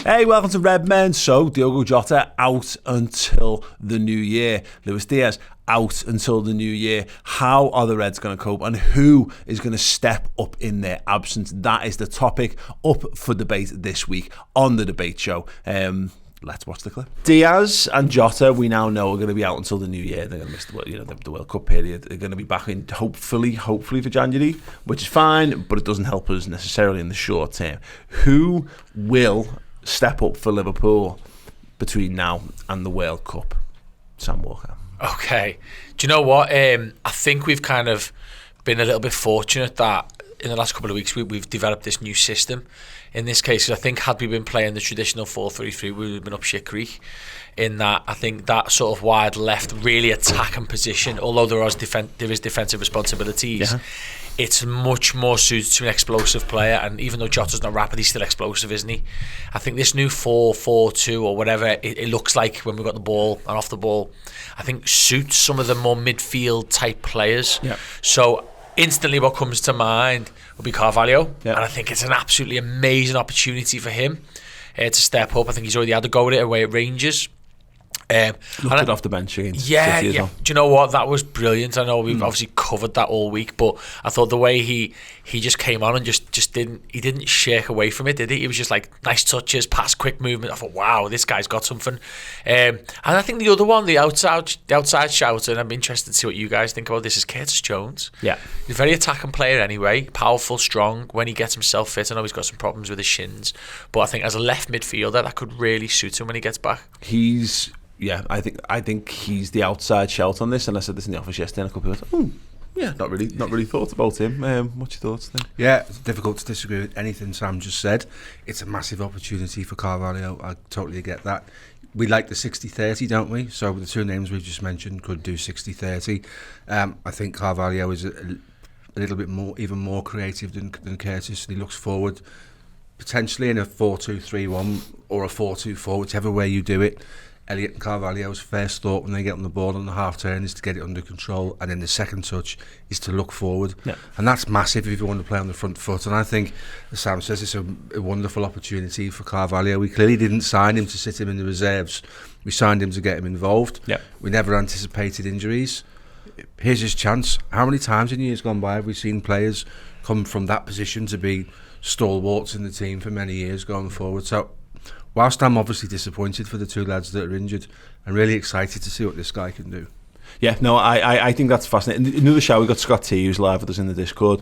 Hey, welcome to Redmen. So, Diogo Jota out until the new year. Luis Diaz out until the new year. How are the Reds going to cope, and who is going to step up in their absence? That is the topic up for debate this week on the debate show. Let's watch the clip. Diaz and Jota, we now know, are going to be out until the new year. They're going to miss the World Cup period. They're going to be back in hopefully for January, which is fine, but it doesn't help us necessarily in the short term. Who will step up for Liverpool between now and the World Cup? Sam Walker. Okay. Do you know what? I think we've kind of been a little bit fortunate that in the last couple of weeks we've developed this new system. In this case, I think had we been playing the traditional 4-3-3, we would have been up shit creek. In that, I think that sort of wide left, really attacking position, although there is defensive responsibilities, it's much more suited to an explosive player. And even though Jota's not rapid, he's still explosive, isn't he? I think this new 4-4-2 or whatever it looks like when we've got the ball and off the ball, I think suits some of the more midfield type players. Yeah. So instantly what comes to mind will be Carvalho, and I think it's an absolutely amazing opportunity for him to step up. I think he's already had a go at it away at Rangers. Looked off the bench against City as well. Do you know what? That was brilliant. I know we've obviously covered that all week, but I thought the way he just came on and just didn't shake away from it, did he? He was just like nice touches, pass, quick movement. I thought, wow, this guy's got something. And I think the other one, the outside shout, and I'm interested to see what you guys think about this, is Curtis Jones. Yeah, he's a very attacking player anyway, powerful, strong. When he gets himself fit, I know he's got some problems with his shins, but I think as a left midfielder, that could really suit him when he gets back. Yeah, I think he's the outside shout on this, and I said this in the office yesterday, and a couple of people went, not really thought about him. What's your thoughts then? Yeah, it's difficult to disagree with anything Sam just said. It's a massive opportunity for Carvalho. I totally get that. We like the 60-30, don't we? So the two names we've just mentioned could do 60-30. I think Carvalho is a little bit more, even more creative than Curtis, and he looks forward potentially in a 4-2-3-1 or a 4-2-4, whichever way you do it. Elliott and Carvalho's first thought when they get on the ball on the half turn is to get it under control, and then the second touch is to look forward, and that's massive if you want to play on the front foot. And I think, as Sam says, it's a wonderful opportunity for Carvalho. We clearly didn't sign him to sit him in the reserves. We signed him to get him involved. We never anticipated injuries. Here's his chance. How many times in years gone by have we seen players come from that position to be stalwarts in the team for many years going forward? So whilst I'm obviously disappointed for the two lads that are injured, I'm really excited to see what this guy can do. Yeah, no, I think that's fascinating. Another show, we got Scott T, who's live with us in the Discord,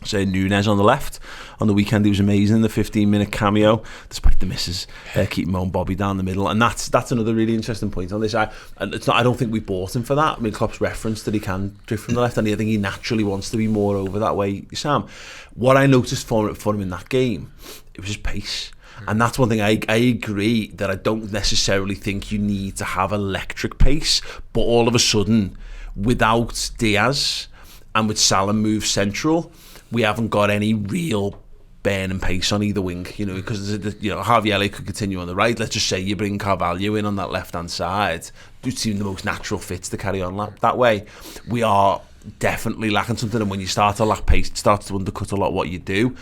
saying Núñez on the left. On the weekend, he was amazing in the 15-minute cameo, despite the misses, keeping Mo and Bobby down the middle. And that's another really interesting point on this. I don't think we bought him for that. I mean, Klopp's referenced that he can drift from the left, and I think he naturally wants to be more over that way. Sam, what I noticed for him in that game, it was his pace. And that's one thing I agree that I don't necessarily think you need to have electric pace, but all of a sudden, without Diaz and with Salah move central, we haven't got any real burning pace on either wing, because Harvey Elliott could continue on the right. Let's just say you bring Carvalho in on that left-hand side. Do seem the most natural fits to carry on that way. We are definitely lacking something, and when you start to lack pace, it starts to undercut a lot what you do.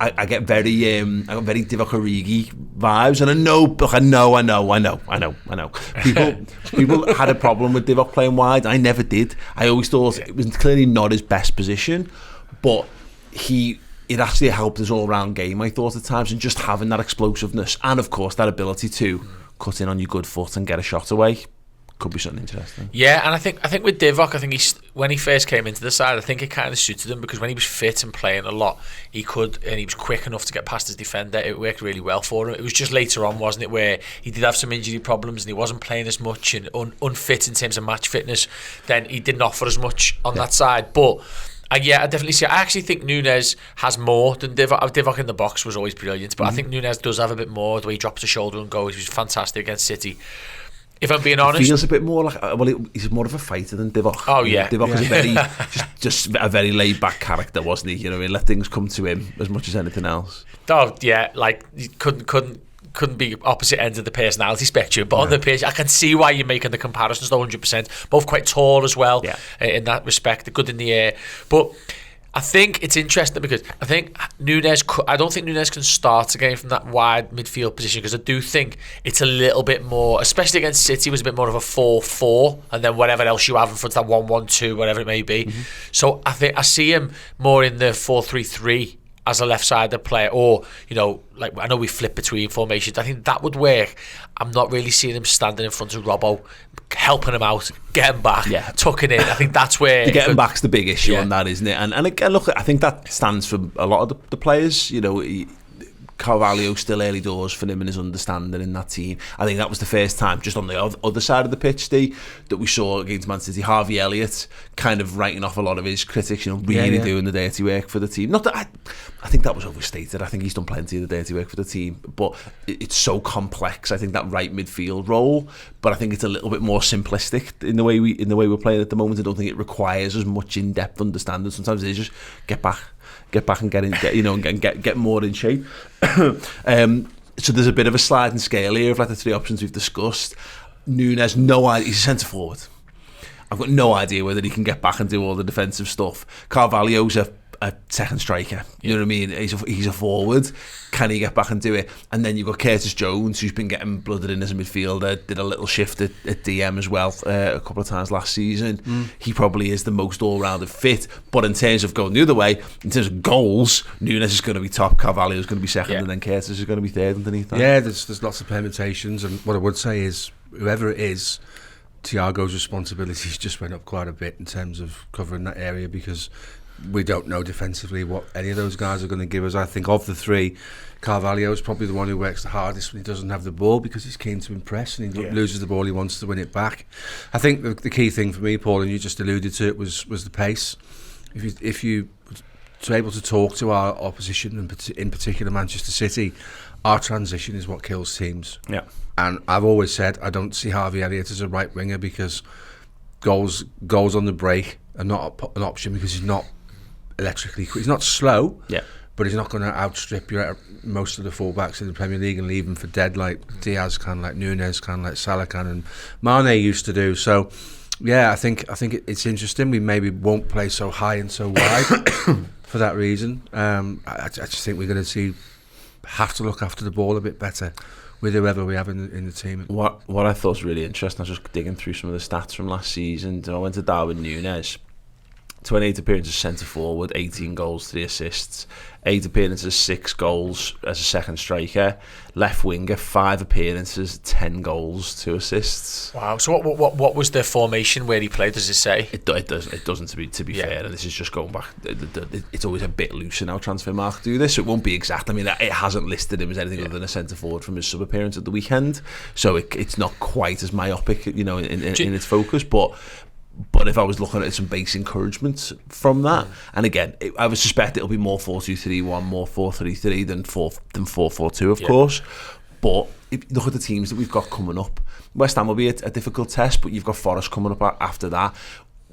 I get very Divock Origi vibes, and I know. People had a problem with Divock playing wide. I never did. I always thought it was clearly not his best position, but it actually helped his all-round game, I thought, at times, and just having that explosiveness and, of course, that ability to cut in on your good foot and get a shot away could be something interesting. Yeah, and I think with Divock, I think when he first came into the side, I think it kind of suited him, because when he was fit and playing a lot, he was quick enough to get past his defender. It worked really well for him. It was just later on, wasn't it, where he did have some injury problems and he wasn't playing as much and unfit in terms of match fitness. Then he didn't offer as much on that side, but I definitely see. I actually think Núñez has more than Divock. Divock in the box was always brilliant, but I think Núñez does have a bit more. The way he drops the shoulder and goes, he was fantastic against City. If I'm being honest, he feels a bit more like he's more of a fighter than Divock. Oh yeah, Divock was a very just a very laid back character, wasn't he? He let things come to him as much as anything else. Oh yeah, like he couldn't be opposite ends of the personality spectrum, but on the pitch, I can see why you're making the comparisons. 100%, both quite tall as well in that respect. They're good in the air, but I think it's interesting because I think I don't think Nunes can start again from that wide midfield position, because I do think it's a little bit more, especially against City, was a bit more of a 4-4, and then whatever else you have in front of that 1-1-2, whatever it may be. So I think I see him more in the 4-3-3 as a left-sided player, or like I know we flip between formations. I think that would work. I'm not really seeing him standing in front of Robbo, helping him out, getting back, tucking in. I think that's where the getting back's the big issue on that, isn't it? And again, look, I think that stands for a lot of the players. Carvalho still early doors for him and his understanding in that team. I think that was the first time, just on the other side of the pitch, that we saw against Man City, Harvey Elliott kind of writing off a lot of his critics, really doing the dirty work for the team. Not that I think that was overstated. I think he's done plenty of the dirty work for the team, but it's so complex. I think that right midfield role, but I think it's a little bit more simplistic in the way we're playing at the moment. I don't think it requires as much in-depth understanding. Sometimes they just get back and get more in shape. So there's a bit of a sliding scale here of like the three options we've discussed. Nunes, no idea. He's a centre forward. I've got no idea whether he can get back and do all the defensive stuff. Carvalho's a second striker. You know what I mean? He's a forward. Can he get back and do it? And then you've got Curtis Jones, who's been getting blooded in as a midfielder. Did a little shift at DM as well a couple of times last season. He probably is the most all-rounded fit. But in terms of going the other way, in terms of goals, Nunes is going to be top, Carvalho is going to be second, and then Curtis is going to be third underneath that. Yeah, there's lots of permutations, and what I would say is, whoever it is, Thiago's responsibilities just went up quite a bit in terms of covering that area, because we don't know defensively what any of those guys are going to give us. I think of the three, Carvalho is probably the one who works the hardest when he doesn't have the ball, because he's keen to impress, and he loses the ball, he wants to win it back. I think the key thing for me, Paul, and you just alluded to it, was the pace. If you were able to talk to our opposition, and in particular Manchester City, our transition is what kills teams. Yeah. And I've always said I don't see Harvey Elliott as a right winger, because goals on the break are not an option, because he's not electrically quick. He's not slow, but he's not going to outstrip most of the fullbacks in the Premier League and leave them for dead like Diaz can, like Nunes can, like Salah can, and Mane used to do. So I think it's interesting. We maybe won't play so high and so wide for that reason. I just think we're going to have to look after the ball a bit better with whoever we have in the team. What I thought was really interesting, I was just digging through some of the stats from last season. I went to Darwin Nunes. 28 appearances centre forward, 18 goals, 3 assists. 8 appearances, 6 goals as a second striker. Left winger, 5 appearances, 10 goals, 2 assists. Wow. So what was the formation where he played? Does it say? It doesn't, to be fair. And this is just going back. It's always a bit loose in how Transfermarkt do this, so it won't be exact. I mean, it hasn't listed him as anything other than a centre forward from his sub appearance at the weekend, so it's not quite as myopic, in its focus, But if I was looking at some base encouragement from that, and again, I would suspect it'll be more 4-2-3-1, more 4-3-3 than 4-4-2, of course. But if you look at the teams that we've got coming up, West Ham will be a difficult test, but you've got Forest coming up after that.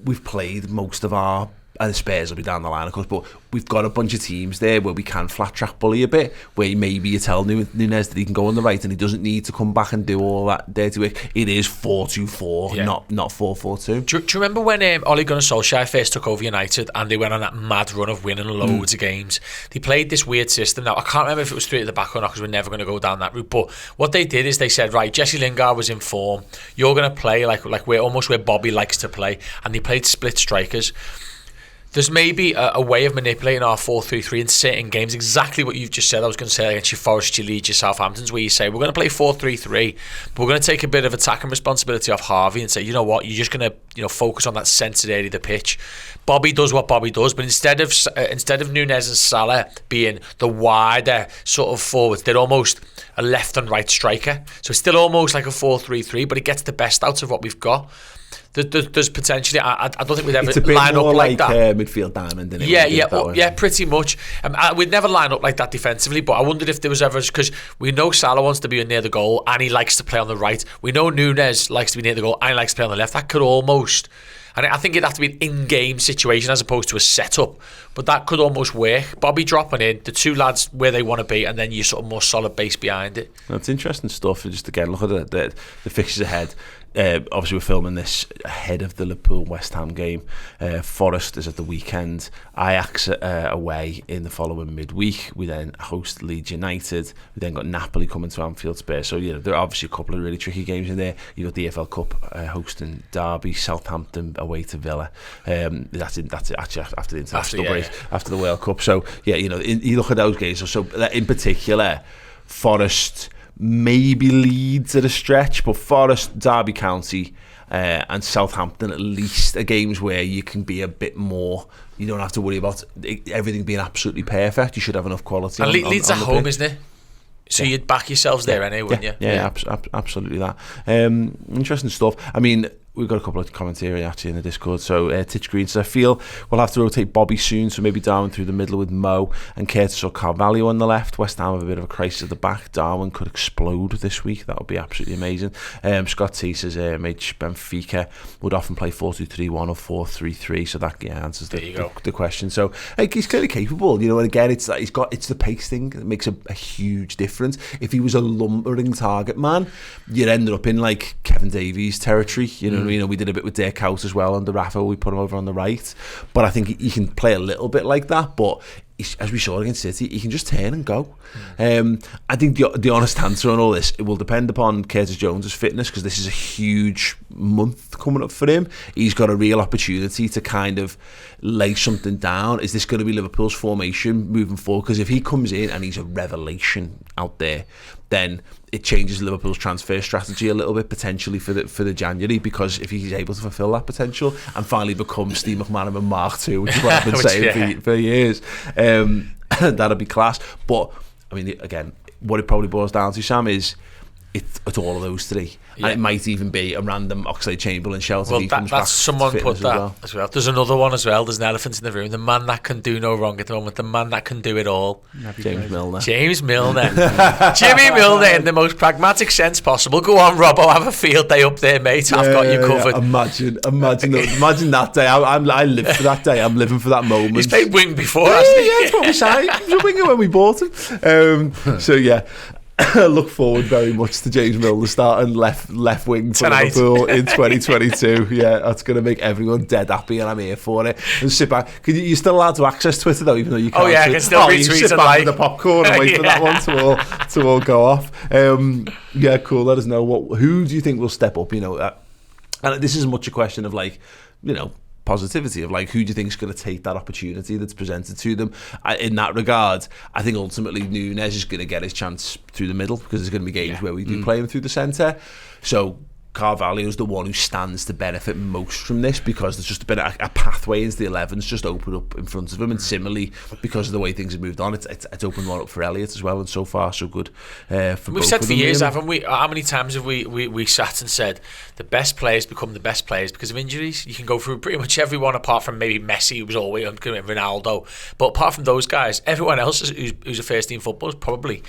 We've played most of our... And Spurs will be down the line, of course, but we've got a bunch of teams there where we can flat track bully a bit, where maybe you tell Nunes that he can go on the right and he doesn't need to come back and do all that dirty work. It is 4-2-4, not 4-4-2. Do you remember when Ole Gunnar Solskjaer first took over United and they went on that mad run of winning loads of games? They played this weird system. Now, I can't remember if it was 3 at the back or not, because we're never going to go down that route, but what they did is they said, right, Jesse Lingard was in form, you're going to play like where Bobby likes to play, and they played split strikers. There's maybe a way of manipulating our 4-3-3 in certain games, exactly what you've just said. I was going to say against your Forest, your Leeds, your Southamptons, where you say, we're going to play 4-3-3, but we're going to take a bit of attacking responsibility off Harvey and say, you know what, you're just going to focus on that centre area of the pitch. Bobby does what Bobby does, but instead of Nunes and Salah being the wider sort of forwards, they're almost a left and right striker. So it's still almost like a 4-3-3, but it gets the best out of what we've got. There's potentially, I don't think we'd ever line up like that. Midfield diamond, isn't it? Yeah, pretty much. We'd never line up like that defensively, but I wondered if there was ever, because we know Salah wants to be near the goal and he likes to play on the right. We know Nunes likes to be near the goal and he likes to play on the left. That could almost, and I think it'd have to be an in-game situation as opposed to a setup, but that could almost work. Bobby dropping in, the two lads where they want to be, and then you sort of more solid base behind it. That's interesting stuff. Just again, look at the fixtures ahead. Obviously we're filming this ahead of the Liverpool-West Ham game. Forest is at the weekend. Ajax away in the following midweek. We then host Leeds United. We then got Napoli coming to Anfield Spurs. So, there are obviously a couple of really tricky games in there. You've got the EFL Cup hosting Derby, Southampton away to Villa. That's it actually after the international break, after the World Cup. So, you look at those games. So in particular, Forest, maybe Leeds at a stretch, but Forest, Derby County, and Southampton at least are games where you can be a bit more. You don't have to worry about everything being absolutely perfect. You should have enough quality. And Leeds at home, isn't it? So you'd back yourselves there anyway, wouldn't you? Yeah, absolutely that. Interesting stuff. I mean, we've got a couple of commentary actually in the Discord. So Titch Green says, I feel we'll have to rotate Bobby soon, so maybe Darwin through the middle with Mo and Curtis or Carvalho on the left. West Ham have a bit of a crisis at the back. Darwin could explode this week. That would be absolutely amazing. Scott T says Benfica would often play 4-2-3-1 or 4-3-3. So that answers the question. So he's clearly capable, and again it's the pace thing that makes a huge difference. If he was a lumbering target man, you'd end up in like Kevin Davies territory. We did a bit with Dirk House as well under Rafa. We put him over on the right, but I think he can play a little bit like that. But as we saw against City, he can just turn and go. I think the honest answer on all this, it will depend upon Curtis Jones's fitness, because this is a huge month coming up for him. He's got a real opportunity to kind of lay something down. Is this going to be Liverpool's formation moving forward? Because if he comes in and he's a revelation out there, then it changes Liverpool's transfer strategy a little bit potentially for the January, because if he's able to fulfil that potential and finally become Steve McManaman Mark II, which is what I've been saying for years, that'd be class. But I mean, again, what it probably boils down to, Sam, is it's all of those three, and it might even be a random Oxlade-Chamberlain shout. Well, that's someone put that as well. There's another one as well. There's an elephant in the room. The man that can do no wrong at the moment. The man that can do it all. James Milner. Jimmy Milner, in the most pragmatic sense possible. Go on, Robbo, have a field day up there, mate. I've got you covered. Imagine that day. I live for that day. I'm living for that moment. He's played wing before, hasn't he? That's what we signed. He was a winger when we bought him. So yeah. I look forward very much to James Milner starting left wing for Liverpool in 2022. Yeah, that's going to make everyone dead happy, and I'm here for it. And sit back. You're still allowed to access Twitter though, even though you can't. Oh yeah, I can still retweet sit back with the popcorn and wait for that one to all go off. Yeah, cool. Let us know who do you think will step up. And this is as much a question of positivity of who do you think is going to take that opportunity that's presented to them. In that regard, I think ultimately Núñez is going to get his chance through the middle, because there's going to be games where we do play him through the centre. So Carvalho is the one who stands to benefit most from this, because there's just been a pathway into the 11s just opened up in front of him, and similarly, because of the way things have moved on, it's opened one up for Elliott as well, and so far so good for We've said for years, haven't we? How many times have we sat and said the best players become the best players because of injuries? You can go through pretty much everyone apart from maybe Messi, who was always Ronaldo, but apart from those guys, everyone else who's a first team footballer is probably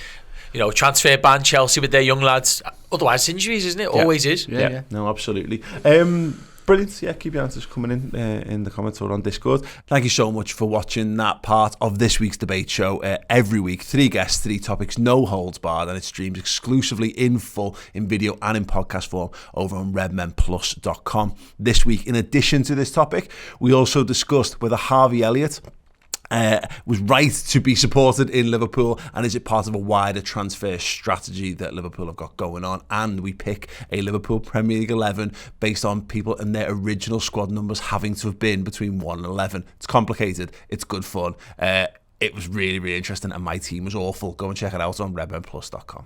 transfer ban, Chelsea with their young lads. Otherwise, injuries, isn't it? Yeah. Always is. Yeah. No, absolutely. Brilliant. Yeah, keep your answers coming in the comments or on Discord. Thank you so much for watching that part of this week's debate show. Every week, 3 guests, 3 topics, no holds barred, and it streams exclusively in full in video and in podcast form over on redmenplus.com. This week, in addition to this topic, we also discussed whether Harvey Elliott was right to be supported in Liverpool, and is it part of a wider transfer strategy that Liverpool have got going on? And we pick a Liverpool Premier League 11 based on people and their original squad numbers having to have been between 1 and 11. It's complicated, it's good fun, it was really, really interesting, and my team was awful. Go and check it out on redmenplus.com.